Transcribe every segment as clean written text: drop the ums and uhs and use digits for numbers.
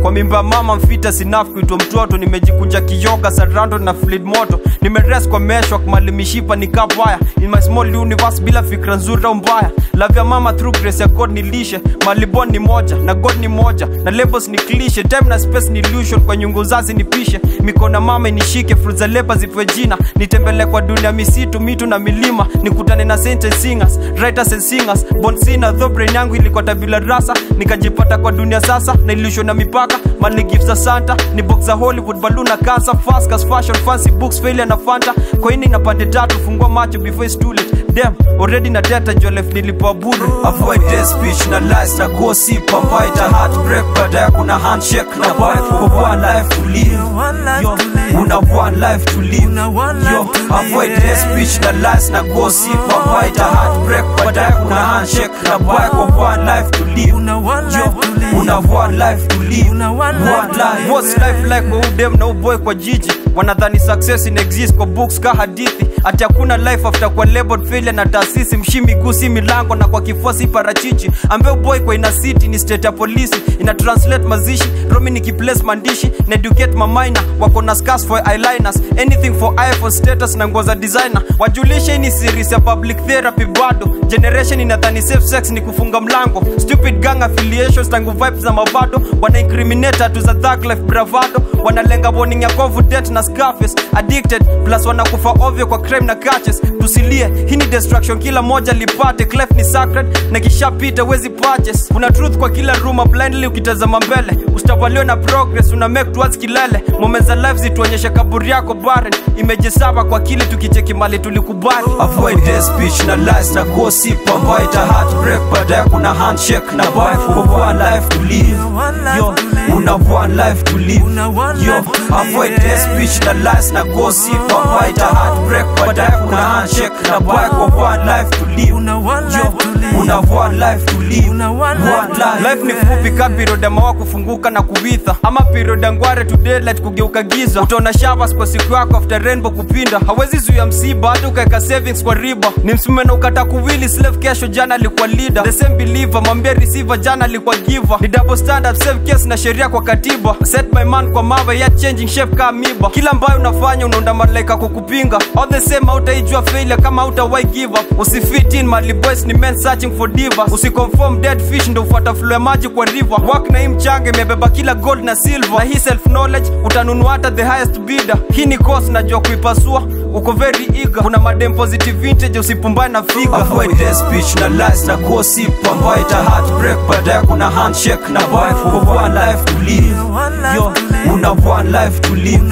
Kwa mimba mama mfita sinafu kuitwa mtoto. Nimejikunja kiyoga sarando na fluid moto. Nimerest kwa meshwa kumali mishipa ni kapwaya. In my small universe bila fikra nzuri au mbaya. Love ya mama through grace ya God nilishe. Malibon ni moja na God ni moja. Na labels ni cliche. Time na space ni illusion. Kwa nyungu zazi nipishe. Mikona mama inishike. Fruit za lepa zifwe jina. Nitembele kwa dunia misitu, mitu na milima. Nikutane na saints and singers, writers and singers. Born sinner, though brain yangu ilikuwa tabila rasa. Nikajipata kwa dunia sasa, na illusion na mipaka. Mali gifts za Santa, ni box za Hollywood, balloon na cancer. Fast cast fashion, fancy books, failure na Fanta. Kwa ini na pande tatu, fungua macho before it's too late. Damn, already na data jo left nilipo bure. Avoid death speech na lies na gossip. Avoid a heartbreak, baadaye kuna handshake na bite. For one life to live, yo, una one life to live, yo. Avoid death speech na lies na gossip. Avoid a heartbreak, baadaye kuna handshake na bite. For one life to live, yo, una one life to live, one life. What's life like kwa udem na uboy kwa jiji? Wanadhani success in exist kwa books ka hadithi. Ati hakuna life after kwa labeled failure na taasisi. Mshimi gusi milango na kwa kifosi parachichi. Ambe boy kwa ina city ni state ya polisi. Ina translate mazishi, romi ni kiplace mandishi. Na educate mamaina, wako na scars for eyeliners. Anything for iPhone status na ngoza designer. Wajulishe ni series ya public therapy bado. Generation inadhani safe sex ni kufunga mlango. Stupid gang affiliations tangu vibes za mavado. Wana incriminate atu za thug life bravado. Wanalenga warning ya confident na Scarface. Addicted, plus wanakufa ovyo kwa crime na catches. Tusilie, hii ni destruction kila moja lipate. Clef ni sacred, na kisha pita wezi purchase. Kuna truth kwa kila rumor blindly ukitazama mbele. Ustavalio na progress, una make towards kilele. Moments za life zituonyesha kaburi yako barren. Imeje saba kwa kile tukicheki mali tulikubali. Avoid death speech na lies na gossip. Avoid a heartbreak, baadaye kuna handshake na bite. For one life to live, yo, una one life to live, yo. Avoid death speech na lies na gossip. Avoid a heartbreak, baadaye kuna handshake na bite. For one life to live, yo, una one life to live, one life. Life ni fupi ka period ya mawa kufunguka na kuwitha. Ama period ya ngware to daylight kugeuka giza. Utaona showers kwa siku yako after rainbow kupinda. Hawezi zuia msiba hata ukaeka savings kwa riba. Ni msume na ukata kuwili slave kesho jana alikuwa leader. The same believer, mwambie receiver jana alikuwa giver. Ni double standard, save case na sheria kwa katiba. Set my man kwa mawe yet changing shape kama miba. Kila ambayo unafanya unaunda malaika kukupinga. All the same hautaijua failure kama hautawahi give up. Usifit in mali boys ni men searching for divas. Usiconform dead fish ndo ufuata flow ya maji kwa river. Work na hii mchanga imebeba kila gold na silver. Na hii self knowledge utanunua hata the highest bidder. Hii ni course najua kuipasua. Uko very eager. Kuna madem positive vintage usipumbane na figure. Avoid death speech na lies na gossip. Avoid a heartbreak, baadaye kuna handshake na bite. For one life to live, yo, una one life to live,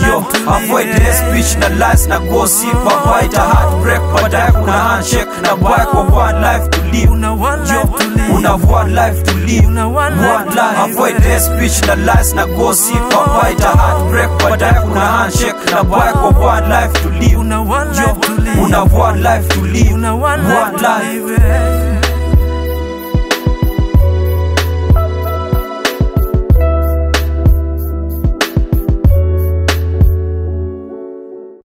yo. Avoid death speech na lies na gossip. Avoid a heartbreak, baadaye kuna handshake na bite. For one life to live, yo, una one life to live, one life. Avoid death speech na lies na gossip. Avoid a heartbreak, baadaye kuna handshake na bite. For one life to live, yo, una one life to live, one life.